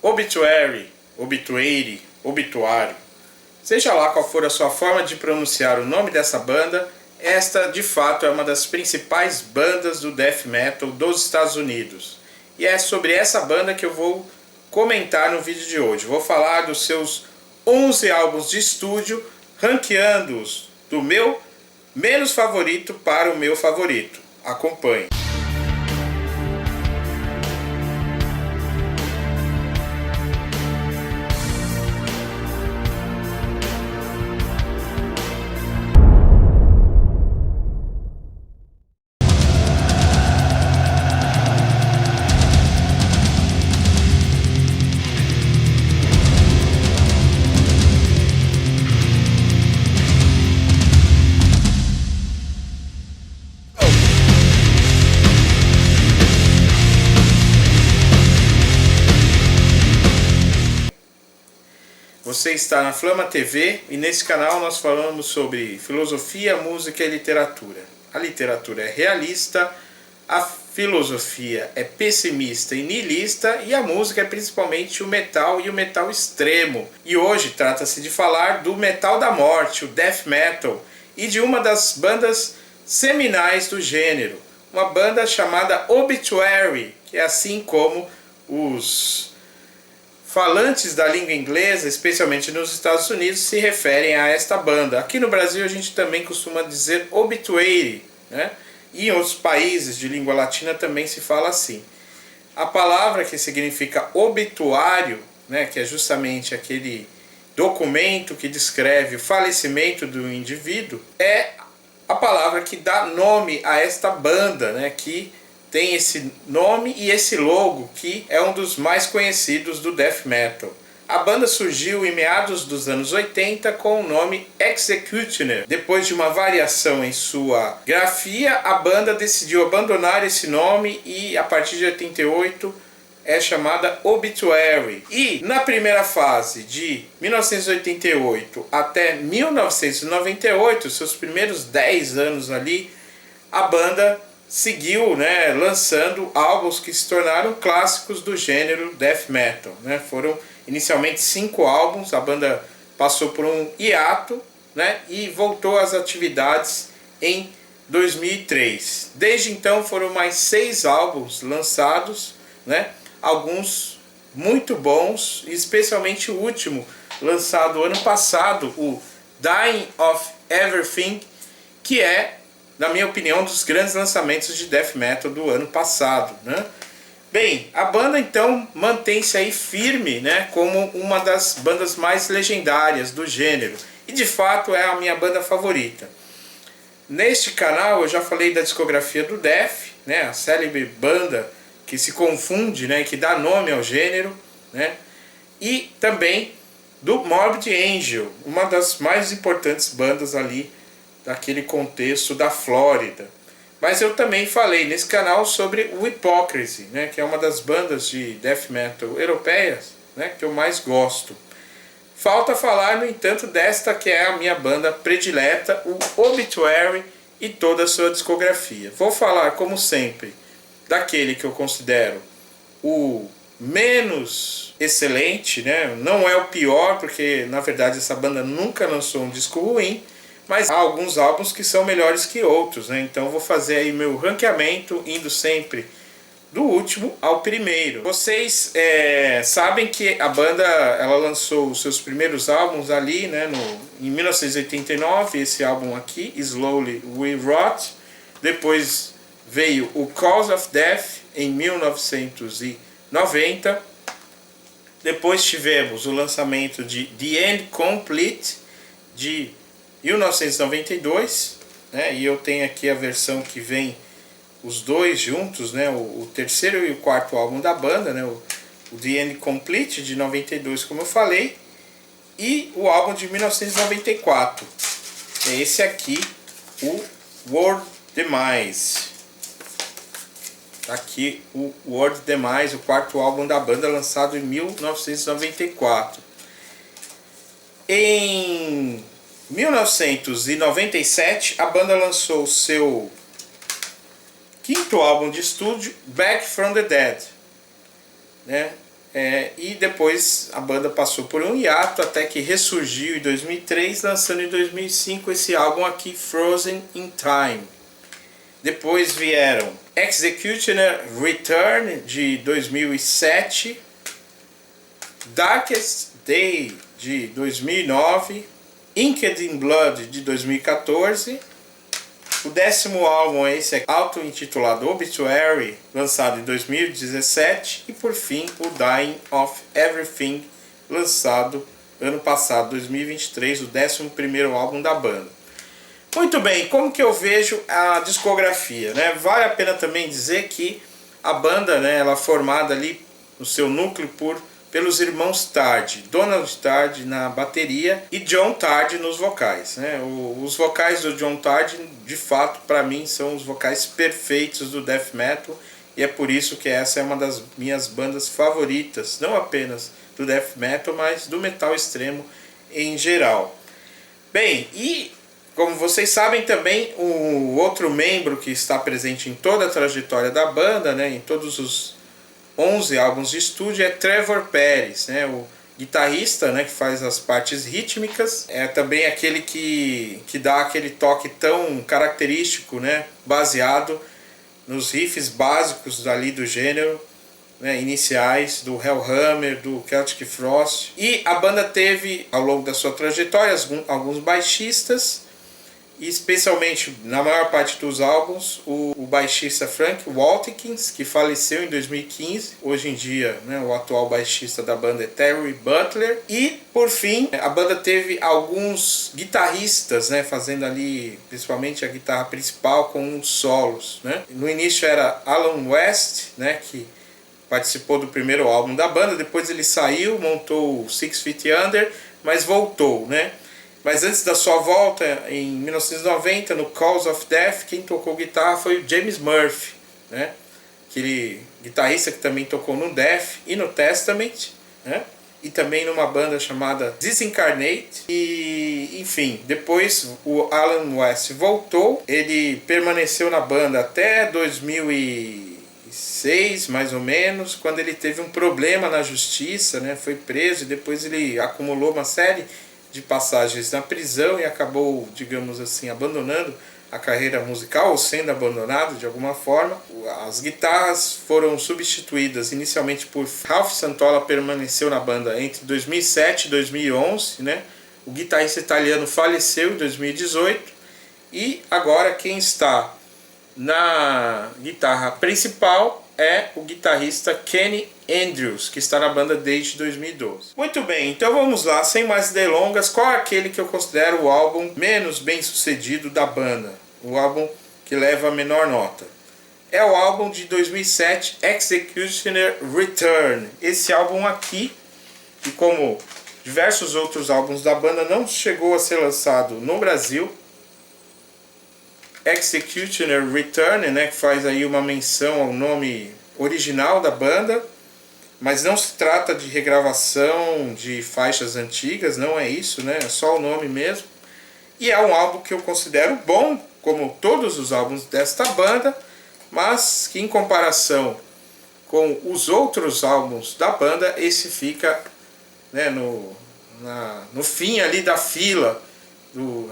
obituário, seja lá qual for a sua forma de pronunciar o nome dessa banda, esta de fato é uma das principais bandas do death metal dos Estados Unidos. E é sobre essa banda que eu vou comentar no vídeo de hoje. Vou falar dos seus 11 álbuns de estúdio, ranqueando-os do meu menos favorito para o meu favorito. Acompanhe. Você está na Flama TV e nesse canal nós falamos sobre filosofia, música e literatura. A literatura é realista, a filosofia é pessimista e niilista e a música é principalmente o metal e o metal extremo. E hoje trata-se de falar do metal da morte, o death metal, e de uma das bandas seminais do gênero, uma banda chamada Obituary, que é assim como os falantes da língua inglesa, especialmente nos Estados Unidos, se referem a esta banda. Aqui no Brasil a gente também costuma dizer obituary, né? E em outros países de língua latina também se fala assim. A palavra que significa obituário, né, que é justamente aquele documento que descreve o falecimento do indivíduo, é a palavra que dá nome a esta banda, né, que tem esse nome e esse logo, que é um dos mais conhecidos do death metal. A banda surgiu em meados dos anos 80 com o nome Executioner. Depois de uma variação em sua grafia, a banda decidiu abandonar esse nome e a partir de 88 é chamada Obituary. E na primeira fase, de 1988 até 1998, seus primeiros 10 anos ali, a banda seguiu, né, lançando álbuns que se tornaram clássicos do gênero death metal, né? Foram inicialmente 5 álbuns, a banda passou por um hiato, né, e voltou às atividades em 2003. Desde então foram mais 6 álbuns lançados, né, alguns muito bons, especialmente o último, lançado ano passado, o Dying of Everything, que é, na minha opinião, um dos grandes lançamentos de death metal do ano passado, né? Bem, a banda então mantém-se aí firme, né, como uma das bandas mais legendárias do gênero, e de fato é a minha banda favorita. Neste canal eu já falei da discografia do death, né, a célebre banda que se confunde, né, que dá nome ao gênero, né, e também do Morbid Angel, uma das mais importantes bandas ali daquele contexto da Flórida. Mas eu também falei nesse canal sobre o Hypocrisy, né, que é uma das bandas de death metal europeias, né, que eu mais gosto. Falta falar, no entanto, desta que é a minha banda predileta, o Obituary e toda a sua discografia. Vou falar, como sempre, daquele que eu considero o menos excelente, né? Não é o pior, porque na verdade essa banda nunca lançou um disco ruim, mas há alguns álbuns que são melhores que outros, né? Então vou fazer aí meu ranqueamento indo sempre do último ao primeiro. Vocês sabem que a banda ela lançou os seus primeiros álbuns ali, né, em 1989, esse álbum aqui, Slowly We Rot. Depois veio o Cause of Death em 1990. Depois tivemos o lançamento de The End Complete de 1992, né? E eu tenho aqui a versão que vem os dois juntos, né? O terceiro e o quarto álbum da banda, né? O The End Complete de 92, como eu falei, e o álbum de 1994. É esse aqui, o World Demise. Tá aqui o World Demise, o quarto álbum da banda, lançado em 1994. Em 1997, a banda lançou o seu quinto álbum de estúdio, Back from the Dead, né? E depois a banda passou por um hiato até que ressurgiu em 2003, lançando em 2005 esse álbum aqui, Frozen in Time. Depois vieram Executioner Return de 2007, Darkest Day de 2009, Inked in Blood de 2014. O 10º álbum é esse auto-intitulado Obituary, lançado em 2017. E por fim, o Dying of Everything, lançado ano passado, 2023, o 11º álbum da banda. Muito bem, como que eu vejo a discografia, né? Vale a pena também dizer que a banda, né, ela é formada ali no seu núcleo pelos irmãos Tardy, Donald Tardy na bateria e John Tardy nos vocais, né? Os vocais do John Tardy, de fato, para mim, são os vocais perfeitos do death metal, e é por isso que essa é uma das minhas bandas favoritas, não apenas do death metal, mas do metal extremo em geral. Bem, e como vocês sabem também, o outro membro que está presente em toda a trajetória da banda, né, em todos os 11 álbuns de estúdio, é Trevor Peres, né, o guitarrista, né, que faz as partes rítmicas, é também aquele que dá aquele toque tão característico, né, baseado nos riffs básicos ali do gênero, né, iniciais do Hellhammer, do Celtic Frost. E a banda teve, ao longo da sua trajetória, alguns baixistas, e especialmente na maior parte dos álbuns, o baixista Frank Watkins, que faleceu em 2015. Hoje em dia, né, o atual baixista da banda é Terry Butler. E por fim, a banda teve alguns guitarristas, né, fazendo ali principalmente a guitarra principal com uns solos, né. No início era Alan West, né, que participou do primeiro álbum da banda. Depois ele saiu, montou o Six Feet Under, mas voltou, né. Mas antes da sua volta, em 1990, no Cause of Death, quem tocou guitarra foi o James Murphy, né? Aquele guitarrista que também tocou no Death e no Testament, né? E também numa banda chamada Disincarnate. E, enfim, depois o Alan West voltou, ele permaneceu na banda até 2006, mais ou menos, quando ele teve um problema na justiça, né? Foi preso e depois ele acumulou uma série de passagens na prisão e acabou, digamos assim, abandonando a carreira musical, ou sendo abandonado de alguma forma. As guitarras foram substituídas inicialmente por Ralph Santola, permaneceu na banda entre 2007 e 2011, né? O guitarrista italiano faleceu em 2018 e agora quem está na guitarra principal é o guitarrista Kenny Andrews, que está na banda desde 2012. Muito bem, então vamos lá, sem mais delongas, qual é aquele que eu considero o álbum menos bem sucedido da banda? O álbum que leva a menor nota. É o álbum de 2007, Executioner Return. Esse álbum aqui, que como diversos outros álbuns da banda, não chegou a ser lançado no Brasil. Executioner Return, né, que faz aí uma menção ao nome original da banda, mas não se trata de regravação de faixas antigas, não é isso, né, é só o nome mesmo. E é um álbum que eu considero bom, como todos os álbuns desta banda, mas que em comparação com os outros álbuns da banda, esse fica, né, no fim ali da fila,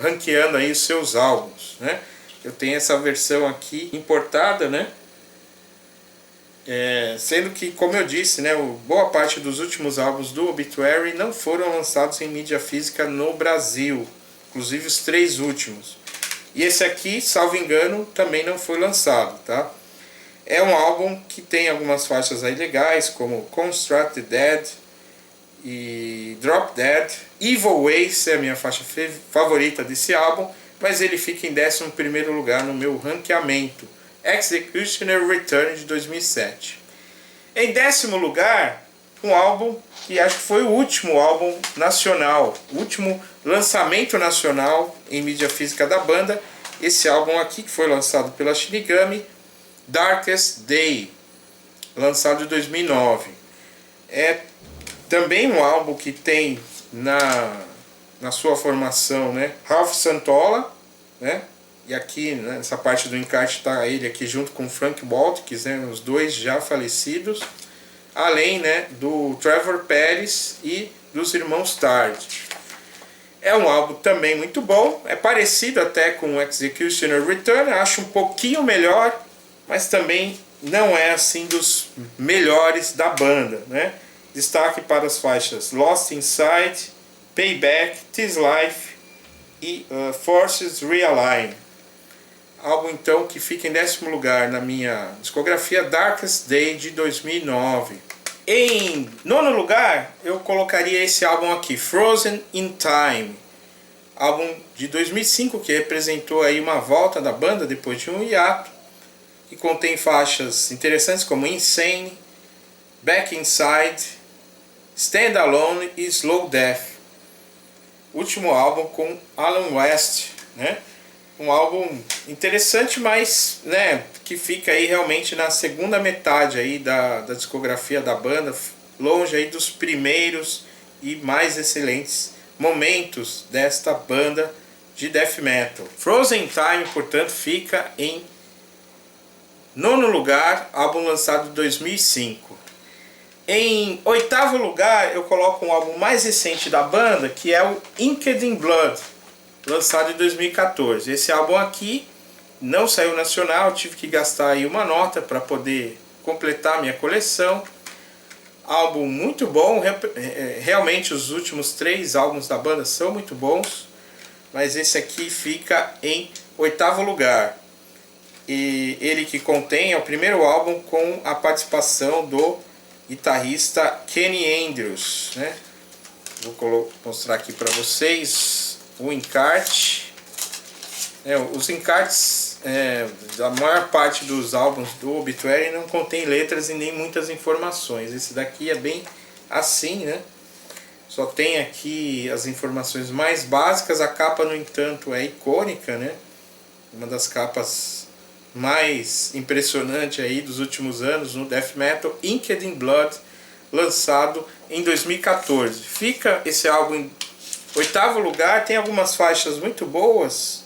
ranqueando aí os seus álbuns, né. Eu tenho essa versão aqui importada, né? Sendo que, como eu disse, né, boa parte dos últimos álbuns do Obituary não foram lançados em mídia física no Brasil, inclusive os 3 últimos. E esse aqui, salvo engano, também não foi lançado, tá? É um álbum que tem algumas faixas aí legais, como Construct Dead e Drop Dead. Evil Ways é a minha faixa favorita desse álbum, mas ele fica em 11º lugar no meu ranqueamento. Executioner Return de 2007. Em 10º lugar, um álbum que acho que foi o último álbum nacional, o último lançamento nacional em mídia física da banda. Esse álbum aqui, que foi lançado pela Shinigami, Darkest Day, lançado em 2009. É também um álbum que tem na sua formação, né, Ralph Santola, né, e aqui, né, nessa parte do encarte está ele aqui junto com Frank Watkins, né, os dois já falecidos, além, né, do Trevor Peris e dos irmãos Tard. É um álbum também muito bom, é parecido até com o Executioner Return, acho um pouquinho melhor, mas também não é assim dos melhores da banda, né? Destaque para as faixas Lost Inside, Payback, This Life e Forces Realign. Álbum então que fica em 10º lugar na minha discografia, Darkest Day de 2009. Em 9º lugar eu colocaria esse álbum aqui, Frozen in Time, álbum de 2005 que representou aí uma volta da banda depois de um hiato, e contém faixas interessantes como Insane, Back Inside, Stand Alone e Slow Death. Último álbum com Alan West, né? Um álbum interessante, mas, né, que fica aí realmente na segunda metade aí da discografia da banda, longe aí dos primeiros e mais excelentes momentos desta banda de death metal. Frozen Time, portanto, fica em 9º lugar, álbum lançado em 2005. Em 8º lugar, eu coloco um álbum mais recente da banda, que é o Inked in Blood, lançado em 2014. Esse álbum aqui não saiu nacional, tive que gastar aí uma nota para poder completar minha coleção. Álbum muito bom, realmente os últimos 3 álbuns da banda são muito bons, mas esse aqui fica em 8º lugar. E ele que contém é o primeiro álbum com a participação do guitarrista Kenny Andrews, né? Vou mostrar aqui para vocês o encarte. Os encartes da maior parte dos álbuns do Obituary não contém letras e nem muitas informações. Esse daqui é bem assim, né? Só tem aqui as informações mais básicas. A capa, no entanto, é icônica, né? Uma das capas mais impressionante aí dos últimos anos no death metal, Inked in Blood, lançado em 2014. Fica esse álbum em 8º lugar, tem algumas faixas muito boas,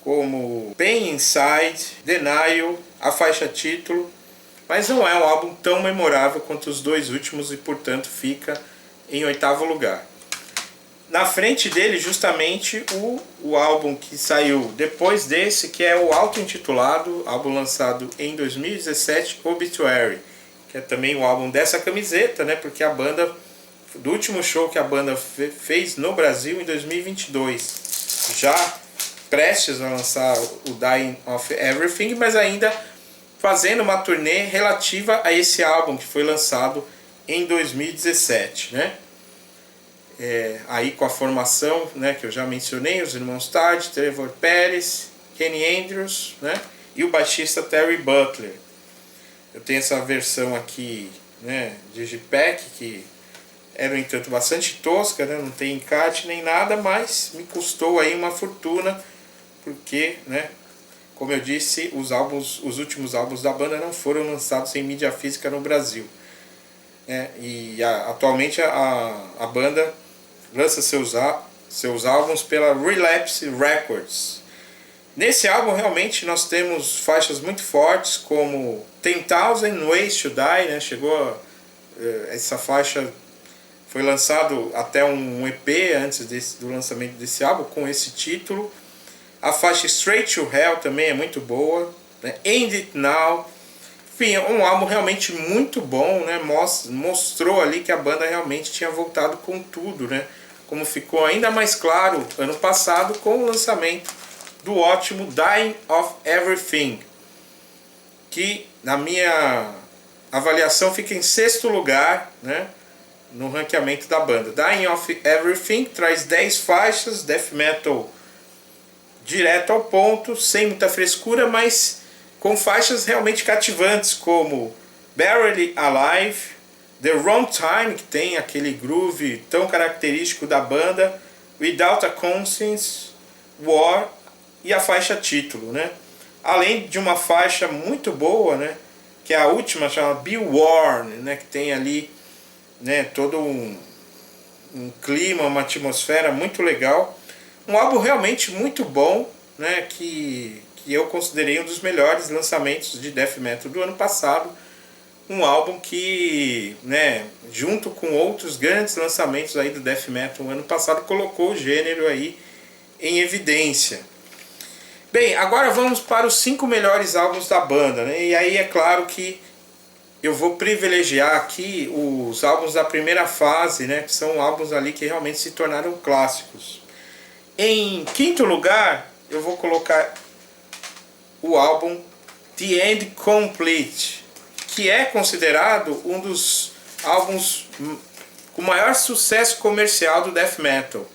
como Pain Inside, Denial, a faixa título, mas não é um álbum tão memorável quanto os 2 últimos e, portanto, fica em 8º lugar. Na frente dele, justamente, o álbum que saiu depois desse, que é o auto-intitulado, álbum lançado em 2017, Obituary, que é também o álbum dessa camiseta, né? Porque a banda, do último show que a banda fez no Brasil em 2022, já prestes a lançar o Dying of Everything, mas ainda fazendo uma turnê relativa a esse álbum que foi lançado em 2017, né? Aí com a formação, né, que eu já mencionei, os irmãos Tard, Trevor Peris, Kenny Andrews, né, e o baixista Terry Butler. Eu tenho essa versão aqui, né, Digipack, que é, no entanto, bastante tosca, né, não tem encarte nem nada, mas me custou aí uma fortuna, porque, né, como eu disse, os últimos álbuns da banda não foram lançados em mídia física no Brasil. Atualmente a banda lança seus álbuns pela Relapse Records. Nesse álbum realmente nós temos faixas muito fortes como 10,000 Ways to Die, né? Essa faixa foi lançado até um EP antes do lançamento desse álbum com esse título. A faixa Straight to Hell também é muito boa, né? End It Now. Enfim, é um álbum realmente muito bom, né? Mostrou ali que a banda realmente tinha voltado com tudo, né? Como ficou ainda mais claro ano passado com o lançamento do ótimo Dying of Everything, que na minha avaliação fica em 6º lugar, né, no ranqueamento da banda. Dying of Everything traz 10 faixas, death metal direto ao ponto, sem muita frescura, mas com faixas realmente cativantes, como Barely Alive, The Wrong Time, que tem aquele groove tão característico da banda, Without a Conscience, War e a faixa título, né? Além de uma faixa muito boa, né, que é a última, chama Be Warned, né, que tem ali, né, todo um clima, uma atmosfera muito legal. Um álbum realmente muito bom, né, que eu considerei um dos melhores lançamentos de death metal do ano passado, um álbum que, né, junto com outros grandes lançamentos aí do Death Metal no ano passado, colocou o gênero aí em evidência. Bem, agora vamos para os 5 melhores álbuns da banda, né? E aí é claro que eu vou privilegiar aqui os álbuns da primeira fase, né? Que são álbuns ali que realmente se tornaram clássicos. Em quinto lugar, eu vou colocar o álbum The End Complete, que é considerado um dos álbuns com maior sucesso comercial do Death Metal.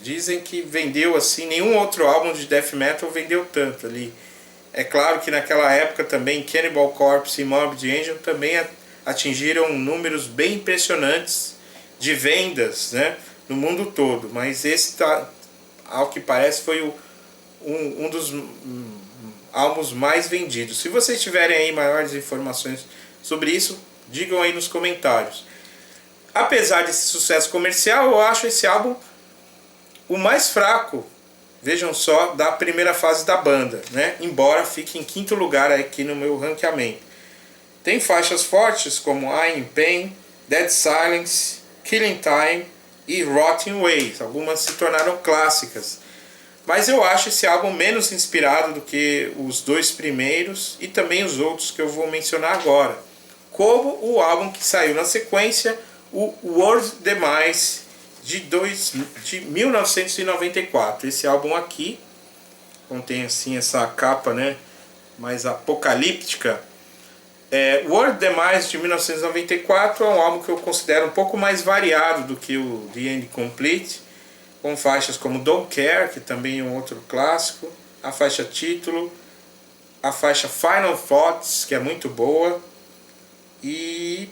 Dizem que vendeu assim, nenhum outro álbum de Death Metal vendeu tanto ali. É claro que naquela época também Cannibal Corpse e Morbid Angel também atingiram números bem impressionantes de vendas, né, no mundo todo. Mas esse, ao que parece, foi um dos álbuns mais vendidos. Se vocês tiverem aí maiores informações sobre isso, digam aí nos comentários. Apesar desse sucesso comercial, eu acho esse álbum o mais fraco, vejam só, da primeira fase da banda, né? Embora fique em quinto lugar aqui no meu ranqueamento. Tem faixas fortes como I Am Pain, Dead Silence, Killing Time e Rotting Ways. Algumas se tornaram clássicas. Mas eu acho esse álbum menos inspirado do que os dois primeiros e também os outros que eu vou mencionar agora. Como o álbum que saiu na sequência, o World Demise, de 1994. Esse álbum aqui contém assim essa capa, né, mais apocalíptica. World Demise de 1994 é um álbum que eu considero um pouco mais variado do que o The End Complete, com faixas como Don't Care, que também é um outro clássico, a faixa título, a faixa Final Thoughts, que é muito boa, e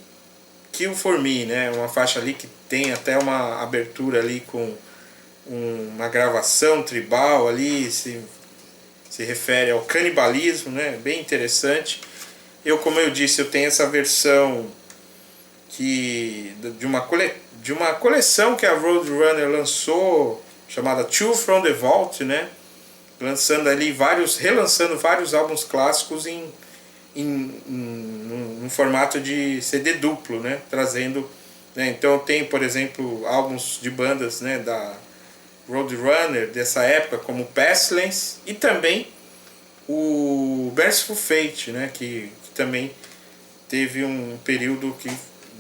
Kill For Me, né? Uma faixa ali que tem até uma abertura ali com uma gravação tribal ali, se refere ao canibalismo, né? Bem interessante. Como eu disse, eu tenho essa versão de uma coleção que a Roadrunner lançou, chamada Two From The Vault, né? Relançando vários álbuns clássicos num formato de CD duplo, né? Trazendo, né? Então tem, por exemplo, álbuns de bandas, né, da Roadrunner dessa época, como Pestilence, e também o Merciful Fate, né, que também teve um período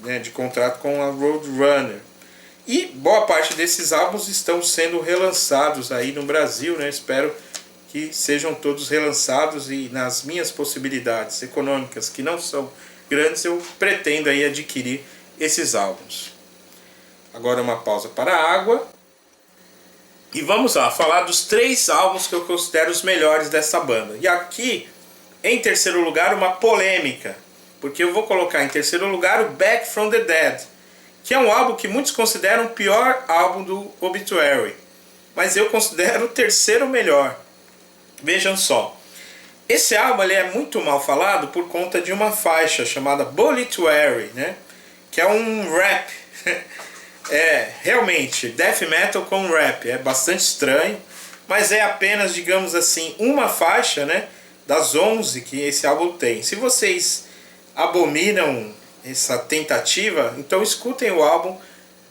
né, de contrato com a Roadrunner. E boa parte desses álbuns estão sendo relançados aí no Brasil, né? Espero que sejam todos relançados, e nas minhas possibilidades econômicas, que não são grandes, eu pretendo aí adquirir esses álbuns. Agora uma pausa para a água. E vamos lá, falar dos 3 álbuns que eu considero os melhores dessa banda. E aqui, em terceiro lugar, uma polêmica, porque eu vou colocar em terceiro lugar o Back From The Dead, que é um álbum que muitos consideram o pior álbum do Obituary, mas eu considero o terceiro melhor. Vejam só, esse álbum ele é muito mal falado por conta de uma faixa chamada Bulituary, né? Que é um rap. Realmente, death metal com rap, é bastante estranho, mas é apenas, digamos assim, uma faixa, né, das 11 que esse álbum tem. Se vocês abominam essa tentativa, então escutem o álbum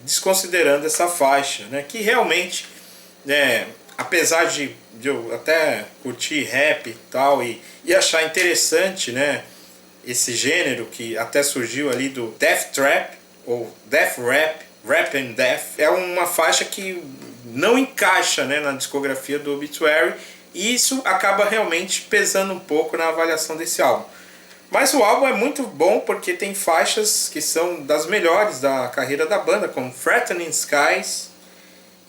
desconsiderando essa faixa, né, que realmente, apesar de eu até curtir rap e tal, e achar interessante, né, esse gênero que até surgiu ali do Death Trap ou Death Rap, Rap and Death, é uma faixa que não encaixa, né, na discografia do Obituary, e isso acaba realmente pesando um pouco na avaliação desse álbum. Mas o álbum é muito bom porque tem faixas que são das melhores da carreira da banda, como Threatening Skies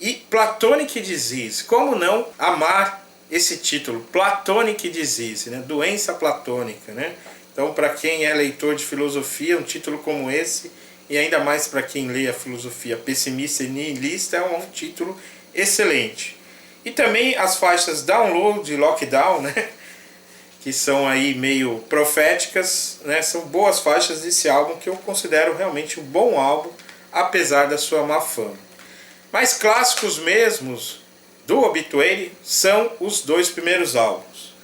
e Platonic Disease. Como não amar esse título, Platonic Disease, né? Doença platônica, né? Então, para quem é leitor de filosofia, um título como esse, e ainda mais para quem lê a filosofia pessimista e nihilista, é um título excelente. E também as faixas Download e Lockdown, né? Que são aí meio proféticas, né? São boas faixas desse álbum que eu considero realmente um bom álbum, apesar da sua má fama. Mas clássicos mesmos do Obituary são os 2 primeiros álbuns.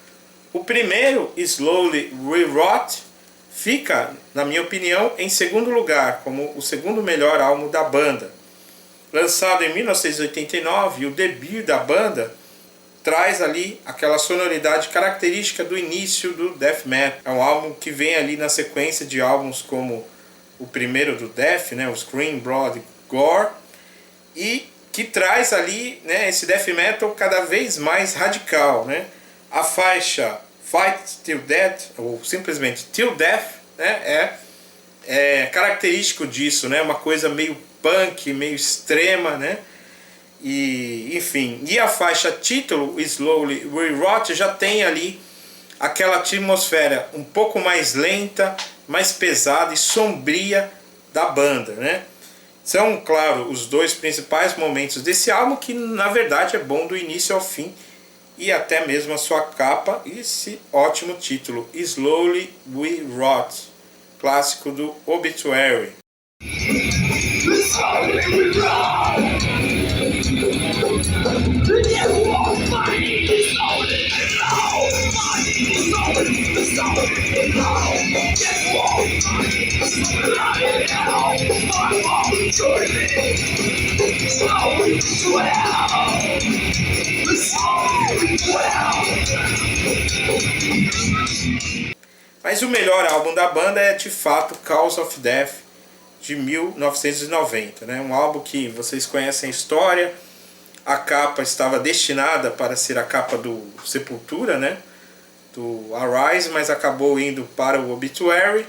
O primeiro, Slowly We Rot, fica, na minha opinião, em segundo lugar, como o segundo melhor álbum da banda. Lançado em 1989, o debut da banda traz ali aquela sonoridade característica do início do death metal. É um álbum que vem ali na sequência de álbuns como o primeiro do death, né, o Scream, Blood, Gore, e que traz ali, né, esse death metal cada vez mais radical, né? A faixa Fight Till Death, ou simplesmente Till Death, né, é característico disso, né? Uma coisa meio punk, meio extrema, né? E, enfim, e a faixa título, Slowly We Rot, já tem ali aquela atmosfera um pouco mais lenta, mais pesada e sombria da banda, né? São, claro, os dois principais momentos desse álbum, que na verdade é bom do início ao fim, e até mesmo a sua capa e esse ótimo título, Slowly We Rot, clássico do Obituary. Mas o melhor álbum da banda é de fato Cause of Death, de 1990, né? Um álbum que vocês conhecem a história. A capa estava destinada para ser a capa do Sepultura, né? Do Arise, mas acabou indo para o Obituary.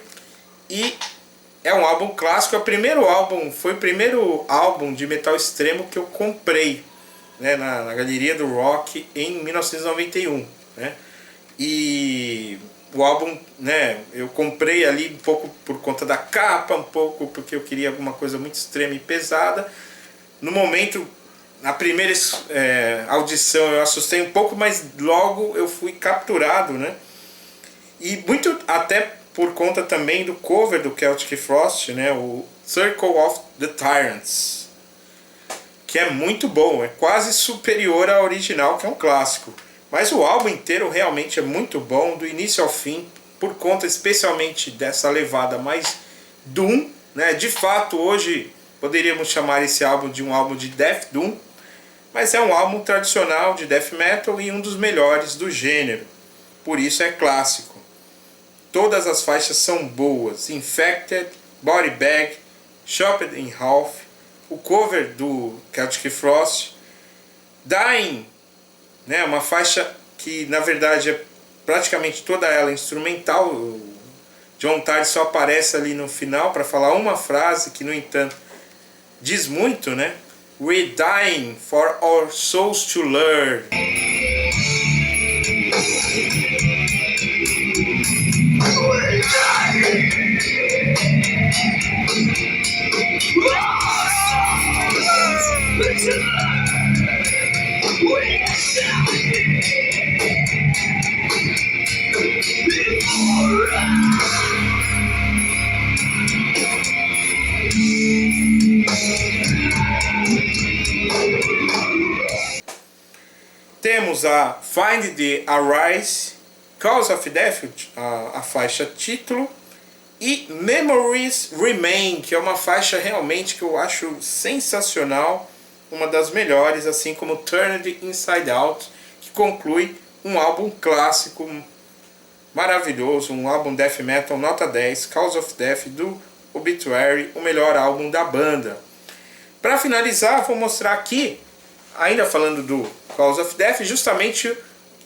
E é um álbum clássico, foi o primeiro álbum de metal extremo que eu comprei, né, na Galeria do Rock em 1991, né? E o álbum, né, eu comprei ali um pouco por conta da capa, um pouco porque eu queria alguma coisa muito extrema e pesada. No momento, na primeira audição eu assustei um pouco, mas logo eu fui capturado, né? E muito até por conta também do cover do Celtic Frost, né, o Circle of the Tyrants, que é muito bom, é quase superior ao original, que é um clássico. Mas o álbum inteiro realmente é muito bom, do início ao fim, por conta especialmente dessa levada mais doom, né? De fato, hoje poderíamos chamar esse álbum de um álbum de death doom, mas é um álbum tradicional de death metal e um dos melhores do gênero, por isso é clássico. Todas as faixas são boas: Infected, Body Bag, Chopped in Half, o cover do Celtic Frost, Dying, né, uma faixa que na verdade é praticamente toda ela instrumental. O John Tide só aparece ali no final para falar uma frase que, no entanto, diz muito, né? We're dying for our souls to learn. Temos a Find the Arise, Cause of Death, a faixa título, e Memories Remain, que é uma faixa realmente que eu acho sensacional, uma das melhores, assim como Turned Inside Out, que conclui um álbum clássico maravilhoso, um álbum death metal nota 10, Cause of Death do Obituary, o melhor álbum da banda. Para finalizar, vou mostrar aqui, ainda falando do Cause of Death, justamente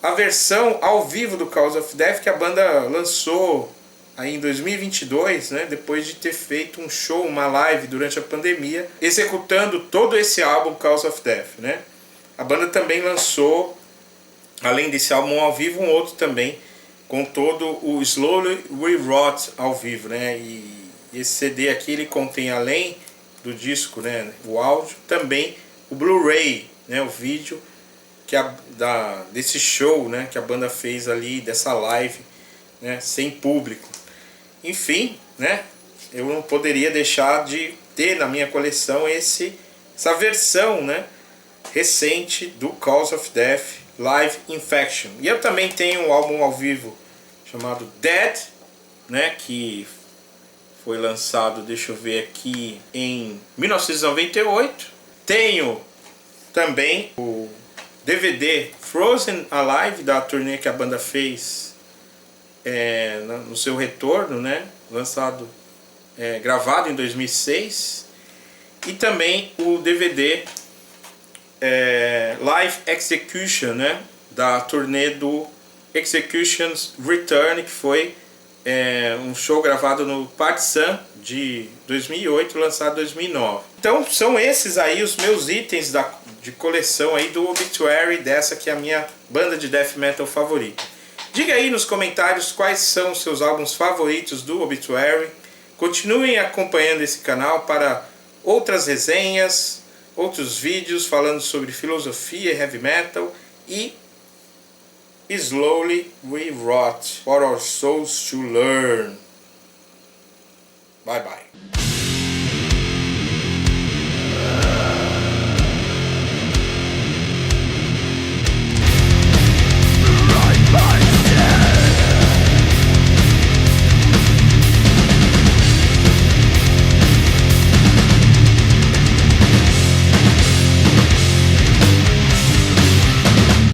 a versão ao vivo do Cause of Death que a banda lançou aí em 2022, né, depois de ter feito um show, uma live durante a pandemia, executando todo esse álbum Cause of Death, né? A banda também lançou, além desse álbum ao vivo, um outro também, com todo o Slowly We Rot ao vivo, né? E esse CD aqui, ele contém, além do disco, né, o áudio, também o Blu-ray, né, o vídeo desse show, né, que a banda fez ali, dessa live, né, sem público. Enfim, né, eu não poderia deixar de ter na minha coleção essa versão, né, recente do Cause of Death Live Infection. E eu também tenho um álbum ao vivo chamado Dead, né, que foi lançado, deixa eu ver aqui, em 1998. Tenho também o DVD Frozen Alive, da turnê que a banda fez no seu retorno, né, lançado, gravado em 2006. E também o DVD Live Execution, né, da turnê do Execution's Return, que foi um show gravado no Partizan de 2008, lançado em 2009. Então são esses aí os meus itens de coleção aí do Obituary, dessa que é a minha banda de death metal favorita. Diga aí nos comentários quais são os seus álbuns favoritos do Obituary. Continuem acompanhando esse canal para outras resenhas, outros vídeos falando sobre filosofia, heavy metal e Slowly we rot for our souls to learn. Bye bye.